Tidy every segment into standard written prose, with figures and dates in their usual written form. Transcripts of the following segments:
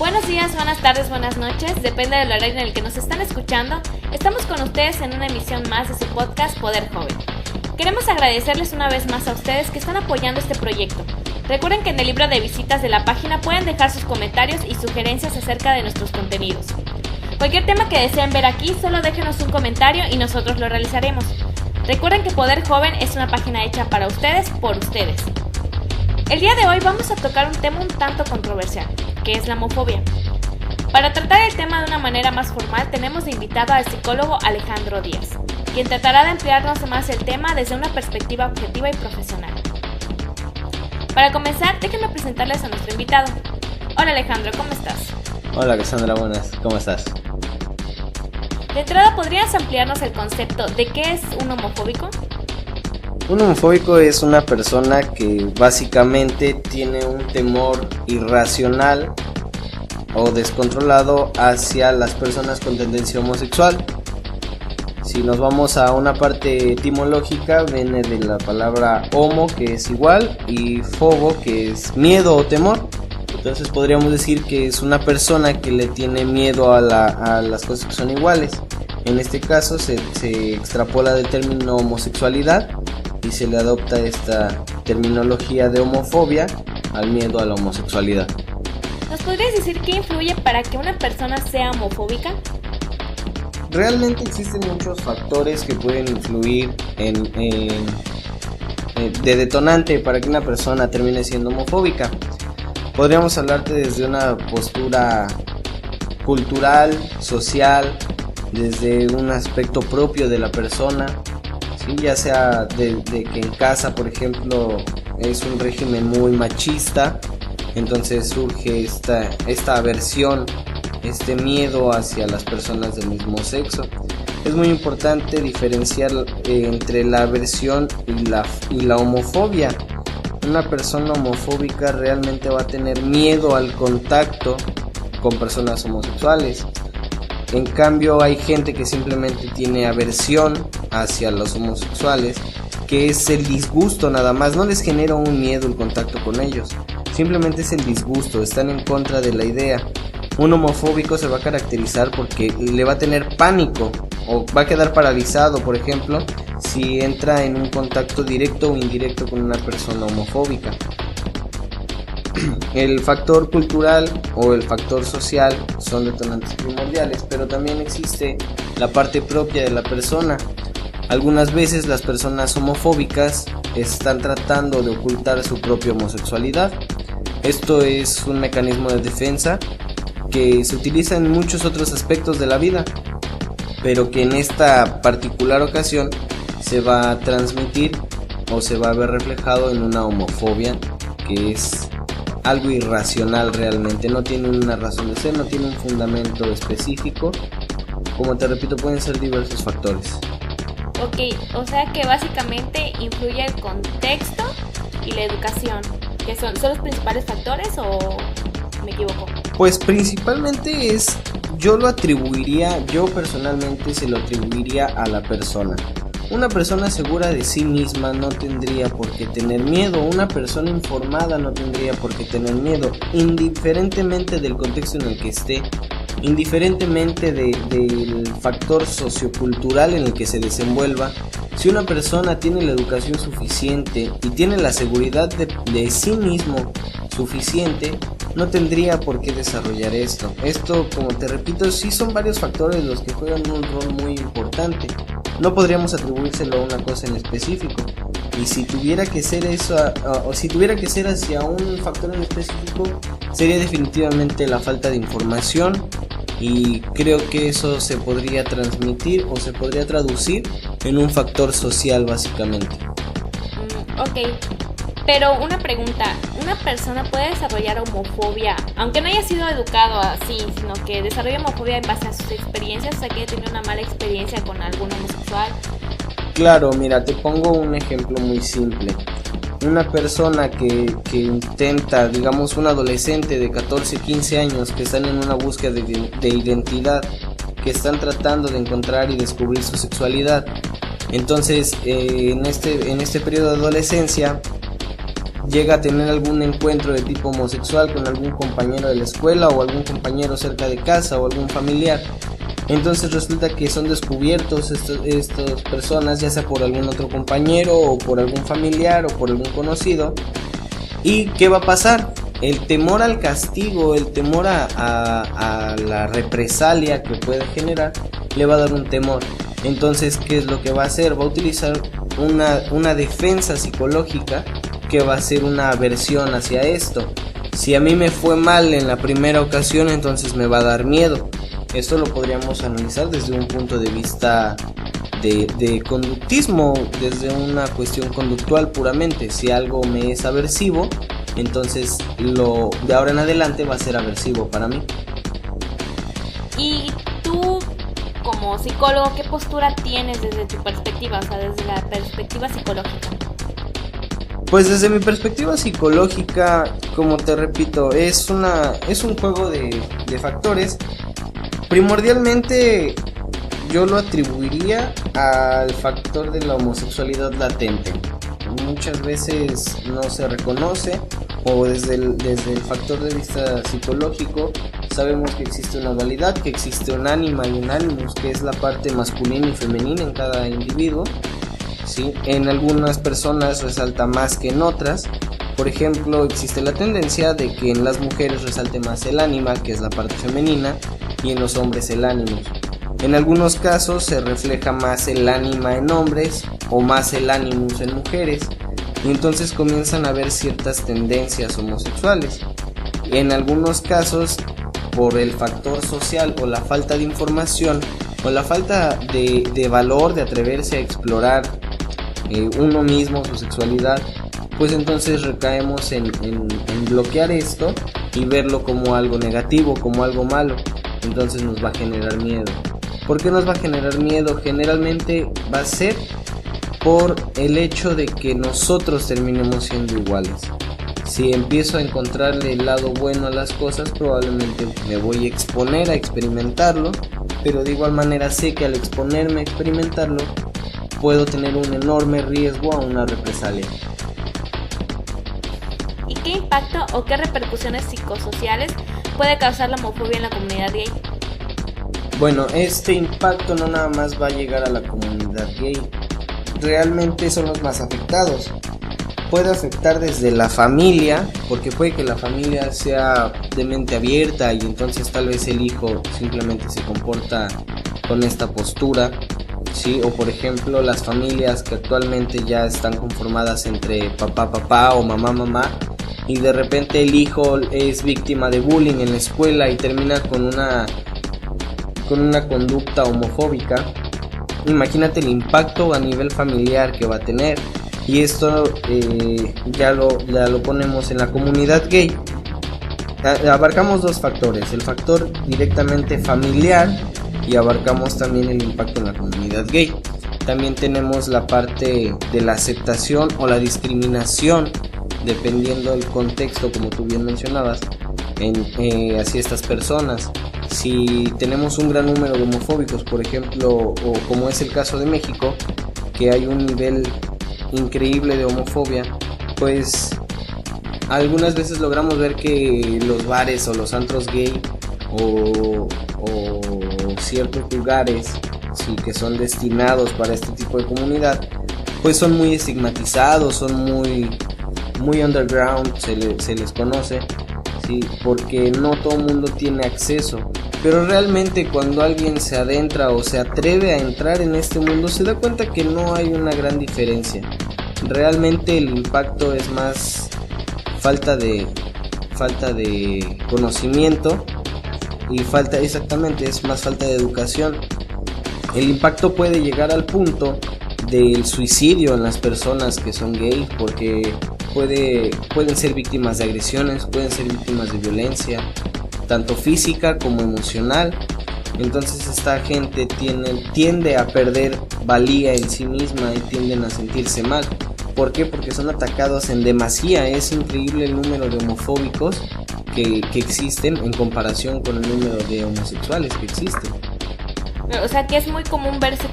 Buenos días, buenas tardes, buenas noches, depende del horario en el que nos están escuchando. Estamos con ustedes en una emisión más de su podcast Poder Joven. Queremos agradecerles una vez más a ustedes que están apoyando este proyecto. Recuerden que en el libro de visitas de la página pueden dejar sus comentarios y sugerencias acerca de nuestros contenidos. Cualquier tema que deseen ver aquí, solo déjenos un comentario y nosotros lo realizaremos. Recuerden que Poder Joven es una página hecha para ustedes, por ustedes. El día de hoy vamos a tocar un tema un tanto controversial, que es la homofobia. Para tratar el tema de una manera más formal, tenemos de invitado al psicólogo Alejandro Díaz, quien tratará de ampliarnos más el tema desde una perspectiva objetiva y profesional. Para comenzar, déjenme presentarles a nuestro invitado. Hola Alejandro, ¿cómo estás? Hola Cassandra, buenas, ¿cómo estás? De entrada, ¿podrías ampliarnos el concepto de qué es un homofóbico? Un homofóbico es una persona que básicamente tiene un temor irracional o descontrolado hacia las personas con tendencia homosexual. Si nos vamos a una parte etimológica, viene de la palabra homo, que es igual, y fobo, que es miedo o temor. Entonces podríamos decir que es una persona que le tiene miedo a las cosas que son iguales. En este caso se extrapola del término homosexualidad y se le adopta esta terminología de homofobia al miedo a la homosexualidad. ¿Nos podrías decir qué influye para que una persona sea homofóbica? Realmente existen muchos factores que pueden influir de detonante para que una persona termine siendo homofóbica. Podríamos hablarte desde una postura cultural, social, desde un aspecto propio de la persona, ¿sí? Ya sea de que en casa, por ejemplo, es un régimen muy machista, entonces surge esta aversión, este miedo hacia las personas del mismo sexo. Es muy importante diferenciar entre la aversión y la homofobia. Una persona homofóbica realmente va a tener miedo al contacto con personas homosexuales. En cambio, hay gente que simplemente tiene aversión hacia los homosexuales, que es el disgusto nada más, no les genera un miedo el contacto con ellos, simplemente es el disgusto, están en contra de la idea. Un homofóbico se va a caracterizar porque le va a tener pánico o va a quedar paralizado, por ejemplo, si entra en un contacto directo o indirecto con una persona homofóbica. El factor cultural o el factor social son detonantes primordiales, pero también existe la parte propia de la persona. Algunas veces las personas homofóbicas están tratando de ocultar su propia homosexualidad. Esto es un mecanismo de defensa que se utiliza en muchos otros aspectos de la vida, pero que en esta particular ocasión se va a transmitir o se va a ver reflejado en una homofobia que es algo irracional realmente, no tiene una razón de ser, no tiene un fundamento específico. Como te repito, pueden ser diversos factores. Ok, o sea que básicamente influye el contexto y la educación, que son los principales factores, ¿o me equivoco? Pues principalmente yo personalmente se lo atribuiría a la persona. Una persona segura de sí misma no tendría por qué tener miedo, una persona informada no tendría por qué tener miedo, indiferentemente del contexto en el que esté, indiferentemente del factor sociocultural en el que se desenvuelva. Si una persona tiene la educación suficiente y tiene la seguridad de sí mismo suficiente, no tendría por qué desarrollar esto. Esto, como te repito, sí son varios factores los que juegan un rol muy importante. No podríamos atribuírselo a una cosa en específico. Y si tuviera que ser eso, o si tuviera que ser hacia un factor en específico, sería definitivamente la falta de información. Y creo que eso se podría transmitir o se podría traducir en un factor social básicamente. Ok, pero una pregunta, ¿una persona puede desarrollar homofobia, aunque no haya sido educado así, sino que desarrolla homofobia en base a sus experiencias, o sea que haya tenido una mala experiencia con algún homosexual? Claro, mira, te pongo un ejemplo muy simple. Una persona que intenta, digamos un adolescente de 14, 15 años que están en una búsqueda de identidad, que están tratando de encontrar y descubrir su sexualidad. Entonces, en este periodo de adolescencia, llega a tener algún encuentro de tipo homosexual con algún compañero de la escuela o algún compañero cerca de casa o algún familiar. Entonces resulta que son descubiertos estas personas, ya sea por algún otro compañero o por algún familiar o por algún conocido. ¿Y qué va a pasar? El temor al castigo, el temor a la represalia que puede generar, le va a dar un temor. Entonces, ¿qué es lo que va a hacer? Va a utilizar una defensa psicológica que va a ser una aversión hacia esto. Si a mí me fue mal en la primera ocasión, entonces me va a dar miedo. Esto lo podríamos analizar desde un punto de vista de conductismo, desde una cuestión conductual puramente. Si algo me es aversivo, entonces de ahora en adelante va a ser aversivo para mí. Y tú, como psicólogo, ¿qué postura tienes desde tu perspectiva? O sea, desde la perspectiva psicológica. Pues desde mi perspectiva psicológica, como te repito, es un juego de factores. Primordialmente yo lo atribuiría al factor de la homosexualidad latente. Muchas veces no se reconoce, o desde el factor de vista psicológico sabemos que existe una dualidad, que existe un ánima y un animus, que es la parte masculina y femenina en cada individuo, ¿sí? En algunas personas resalta más que en otras. Por ejemplo, existe la tendencia de que en las mujeres resalte más el ánima, que es la parte femenina, y en los hombres el animus. En algunos casos se refleja más el ánima en hombres o más el animus en mujeres, y entonces comienzan a haber ciertas tendencias homosexuales. En algunos casos, por el factor social o la falta de información o la falta de valor de atreverse a explorar uno mismo, su sexualidad, pues entonces recaemos en bloquear esto y verlo como algo negativo, como algo malo. Entonces nos va a generar miedo. ¿Por qué nos va a generar miedo? Generalmente va a ser por el hecho de que nosotros terminemos siendo iguales. Si empiezo a encontrarle el lado bueno a las cosas, probablemente me voy a exponer a experimentarlo, pero de igual manera sé que al exponerme a experimentarlo puedo tener un enorme riesgo a una represalia. ¿Y qué impacto o qué repercusiones psicosociales puede causar la homofobia en la comunidad gay? Bueno, este impacto no nada más va a llegar a la comunidad gay, realmente son los más afectados. Puede afectar desde la familia, porque puede que la familia sea de mente abierta y entonces tal vez el hijo simplemente se comporta con esta postura, ¿sí? O por ejemplo las familias que actualmente ya están conformadas entre papá o mamá, y de repente el hijo es víctima de bullying en la escuela y termina con una conducta homofóbica. Imagínate el impacto a nivel familiar que va a tener. Y esto ya lo ponemos en la comunidad gay. Abarcamos dos factores, el factor directamente familiar y abarcamos también el impacto en la comunidad gay. También tenemos la parte de la aceptación o la discriminación, dependiendo del contexto, como tú bien mencionabas, hacia estas personas. Si tenemos un gran número de homofóbicos, por ejemplo, o como es el caso de México, que hay un nivel increíble de homofobia, pues algunas veces logramos ver que los bares o los antros gay o ciertos lugares, sí, que son destinados para este tipo de comunidad, pues son muy estigmatizados, son muy underground, se les conoce, sí, porque no todo el mundo tiene acceso. Pero realmente cuando alguien se adentra o se atreve a entrar en este mundo, se da cuenta que no hay una gran diferencia. Realmente el impacto es más falta de conocimiento y es más falta de educación. El impacto puede llegar al punto del suicidio en las personas que son gays, porque pueden ser víctimas de agresiones, pueden ser víctimas de violencia, tanto física como emocional. Entonces esta gente tiende a perder valía en sí misma y tienden a sentirse mal. ¿Por qué? Porque son atacados en demasía. Es increíble el número de homofóbicos que existen en comparación con el número de homosexuales que existen. O sea que es muy común ver ese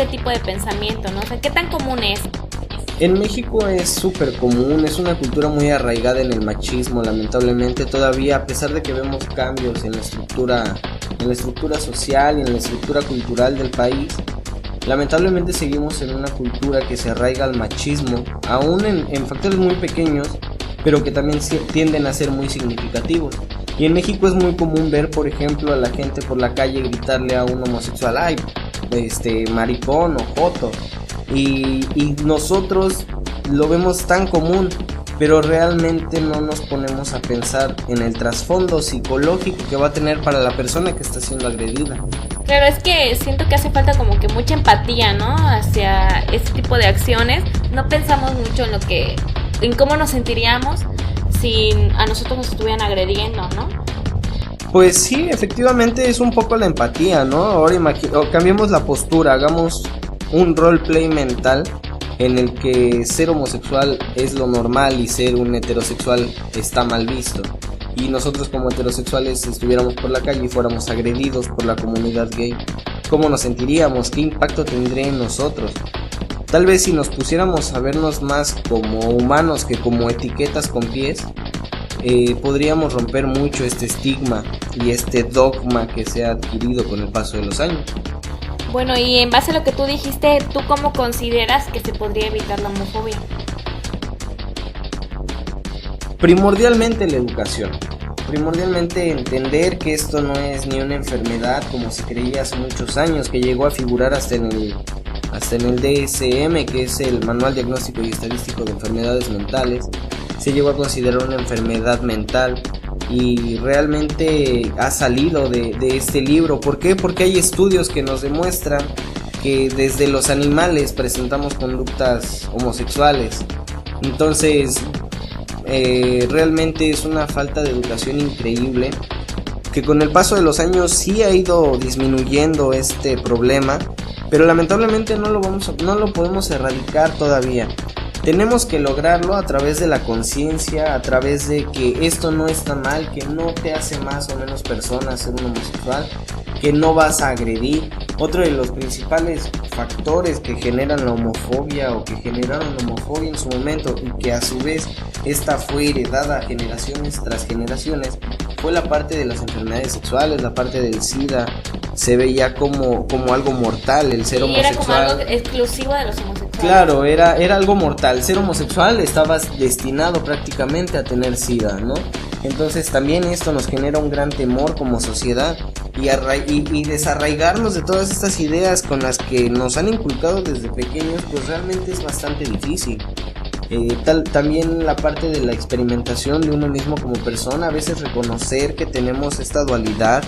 tipo de pensamiento, ¿no? O sea, ¿qué tan común es? En México es súper común, es una cultura muy arraigada en el machismo, lamentablemente todavía, a pesar de que vemos cambios en la estructura social y en la estructura cultural del país, lamentablemente seguimos en una cultura que se arraiga al machismo, aún en factores muy pequeños, pero que también tienden a ser muy significativos. Y en México es muy común ver, por ejemplo, a la gente por la calle gritarle a un homosexual, ay, maricón o joto, y nosotros lo vemos tan común, pero realmente no nos ponemos a pensar en el trasfondo psicológico que va a tener para la persona que está siendo agredida. Claro, es que siento que hace falta como que mucha empatía, ¿no? Hacia este tipo de acciones. No pensamos mucho en cómo nos sentiríamos si a nosotros nos estuvieran agrediendo, ¿no? Pues sí, efectivamente es un poco la empatía, ¿no? Ahora cambiemos la postura, hagamos un roleplay mental en el que ser homosexual es lo normal y ser un heterosexual está mal visto. Y nosotros como heterosexuales estuviéramos por la calle y fuéramos agredidos por la comunidad gay, ¿cómo nos sentiríamos? ¿Qué impacto tendría en nosotros? Tal vez si nos pusiéramos a vernos más como humanos que como etiquetas con pies, podríamos romper mucho este estigma y este dogma que se ha adquirido con el paso de los años. Bueno, y en base a lo que tú dijiste, ¿tú cómo consideras que se podría evitar la homofobia? Primordialmente la educación, primordialmente entender que esto no es ni una enfermedad como se creía hace muchos años, que llegó a figurar hasta en el DSM, que es el Manual Diagnóstico y Estadístico de Enfermedades Mentales. Se llegó a considerar una enfermedad mental y realmente ha salido de este libro. ¿Por qué? Porque hay estudios que nos demuestran que desde los animales presentamos conductas homosexuales. Entonces realmente es una falta de educación increíble, que con el paso de los años sí ha ido disminuyendo este problema, pero lamentablemente no lo podemos erradicar todavía. Tenemos que lograrlo a través de la conciencia, a través de que esto no está mal, que no te hace más o menos persona ser un homosexual, que no vas a agredir. Otro de los principales factores que generan la homofobia o que generaron la homofobia en su momento, y que a su vez esta fue heredada generaciones tras generaciones, fue la parte de las enfermedades sexuales, la parte del SIDA. Se veía como algo mortal el ser homosexual. Era como algo exclusivo de los homosexuales. Claro, era algo mortal. Ser homosexual estabas destinado prácticamente a tener SIDA, ¿no? Entonces también esto nos genera un gran temor como sociedad y desarraigarnos de todas estas ideas con las que nos han inculcado desde pequeños, pues realmente es bastante difícil. También la parte de la experimentación de uno mismo como persona, a veces reconocer que tenemos esta dualidad,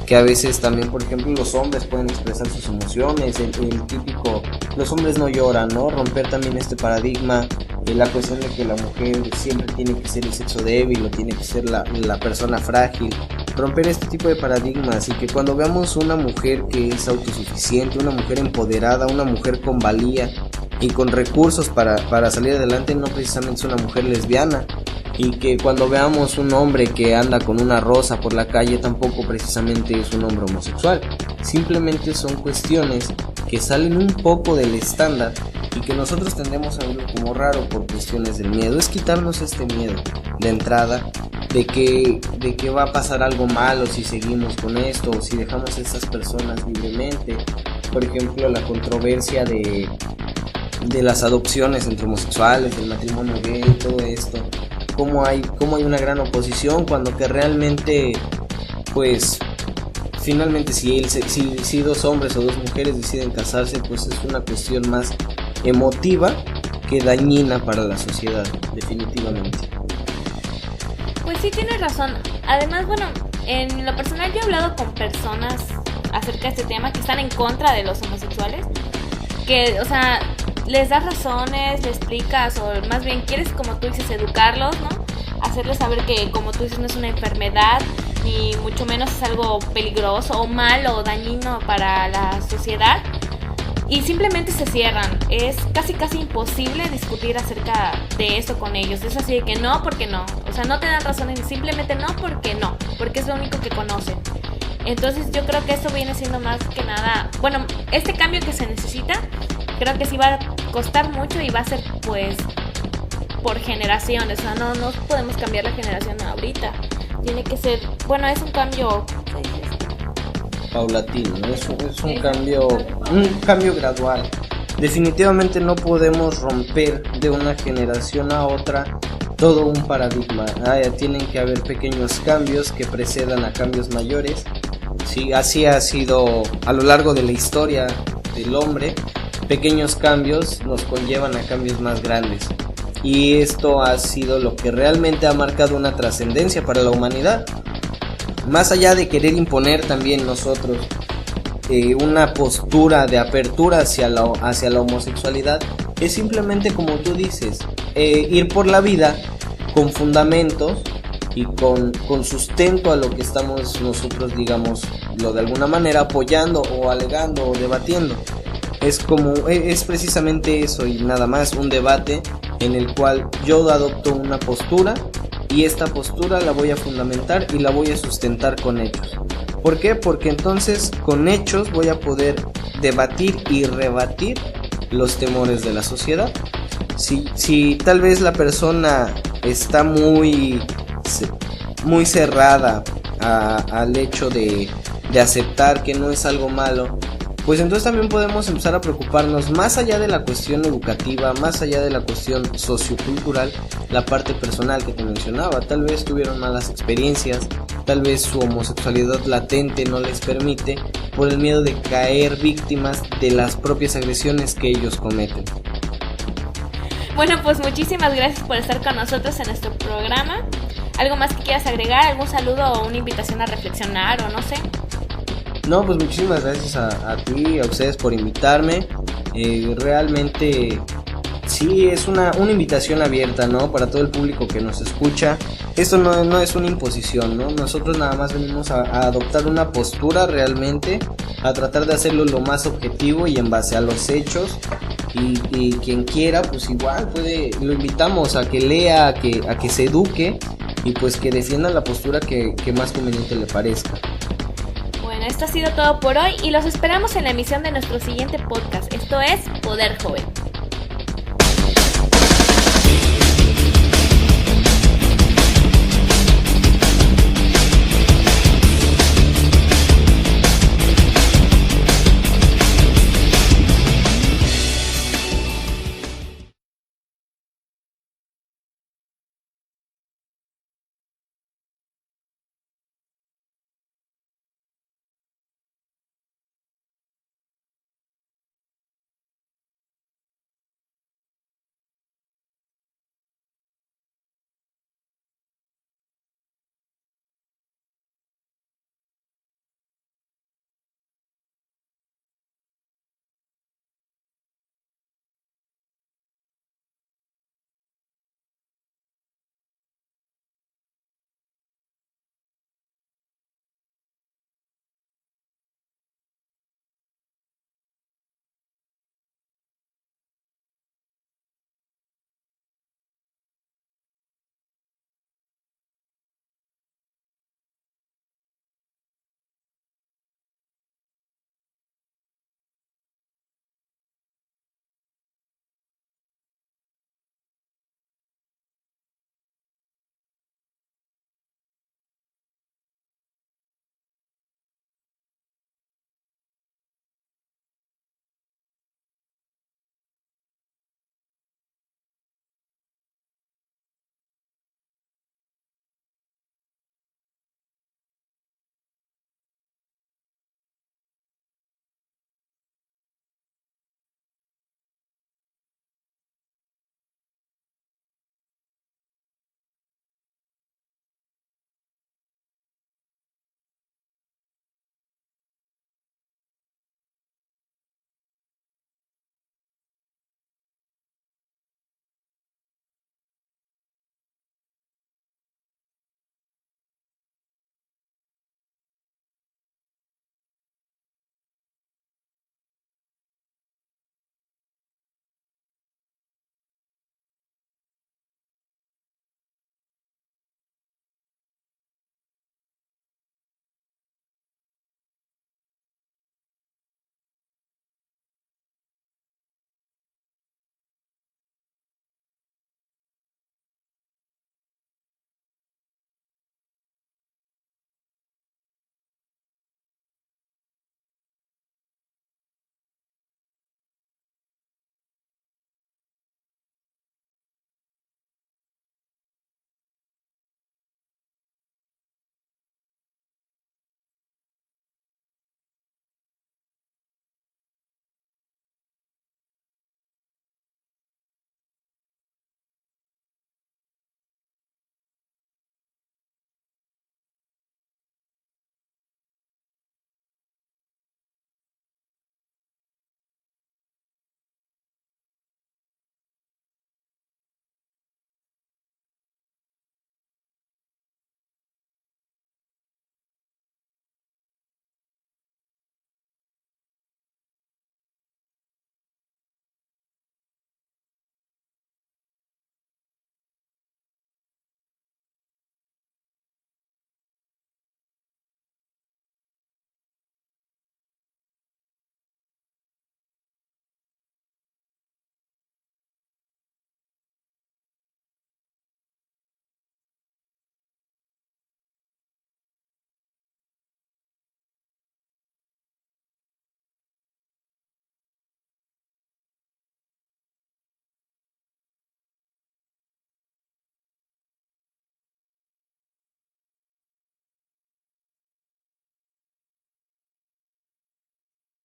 que a veces también, por ejemplo, los hombres pueden expresar sus emociones, el típico, los hombres no lloran, ¿no? Romper también este paradigma, la cuestión de que la mujer siempre tiene que ser el sexo débil o tiene que ser la persona frágil, romper este tipo de paradigmas, y que cuando veamos una mujer que es autosuficiente, una mujer empoderada, una mujer con valía y con recursos para salir adelante, no precisamente es una mujer lesbiana, y que cuando veamos un hombre que anda con una rosa por la calle, tampoco precisamente es un hombre homosexual. Simplemente son cuestiones que salen un poco del estándar y que nosotros tendemos a verlo como raro por cuestiones del miedo. Es quitarnos este miedo de entrada de que va a pasar algo malo si seguimos con esto, o si dejamos a estas personas libremente. Por ejemplo, la controversia de las adopciones entre homosexuales, del matrimonio gay, todo esto. Cómo hay una gran oposición, cuando que realmente, pues, finalmente si dos hombres o dos mujeres deciden casarse, pues es una cuestión más emotiva que dañina para la sociedad, definitivamente. Pues sí, tienes razón. Además, bueno, en lo personal yo he hablado con personas acerca de este tema que están en contra de los homosexuales, que, o sea, les das razones, les explicas, o más bien quieres, como tú dices, educarlos, ¿no? Hacerles saber que, como tú dices, no es una enfermedad, ni mucho menos es algo peligroso o malo o dañino para la sociedad, y simplemente se cierran. Es casi imposible discutir acerca de eso con ellos. Es así de que no, porque no. O sea, no te dan razones, simplemente no, porque es lo único que conocen. Entonces yo creo que esto viene siendo más que nada, bueno, este cambio que se necesita, creo que sí va costar mucho y va a ser pues por generaciones, o sea, no podemos cambiar la generación ahorita. Tiene que ser, bueno, es un cambio paulatino, ¿no? Es un cambio gradual. Definitivamente no podemos romper de una generación a otra todo un paradigma. Tienen que haber pequeños cambios que precedan a cambios mayores. Sí, así ha sido a lo largo de la historia del hombre. Pequeños cambios nos conllevan a cambios más grandes. Y esto ha sido lo que realmente ha marcado una trascendencia para la humanidad. Más allá de querer imponer también nosotros una postura de apertura hacia la homosexualidad, es simplemente como tú dices, ir por la vida con fundamentos y con sustento a lo que estamos nosotros, digámoslo de alguna manera, apoyando o alegando o debatiendo. Es precisamente eso y nada más, un debate en el cual yo adopto una postura y esta postura la voy a fundamentar y la voy a sustentar con hechos. ¿Por qué? Porque entonces con hechos voy a poder debatir y rebatir los temores de la sociedad. Si tal vez la persona está muy cerrada al hecho de aceptar que no es algo malo, pues entonces también podemos empezar a preocuparnos más allá de la cuestión educativa, más allá de la cuestión sociocultural, la parte personal que te mencionaba. Tal vez tuvieron malas experiencias, tal vez su homosexualidad latente no les permite por el miedo de caer víctimas de las propias agresiones que ellos cometen. Bueno, pues muchísimas gracias por estar con nosotros en nuestro programa. ¿Algo más que quieras agregar? ¿Algún saludo o una invitación a reflexionar o no sé? No, pues muchísimas gracias a ti, a ustedes por invitarme. Realmente sí es una invitación abierta, ¿no? Para todo el público que nos escucha. Esto no es una imposición, ¿no? Nosotros nada más venimos a adoptar una postura realmente, a tratar de hacerlo lo más objetivo y en base a los hechos. Y quien quiera, pues igual lo invitamos a que lea, a que se eduque y pues que defienda la postura que más conveniente le parezca. Bueno, esto ha sido todo por hoy y los esperamos en la emisión de nuestro siguiente podcast. Esto es Poder Joven.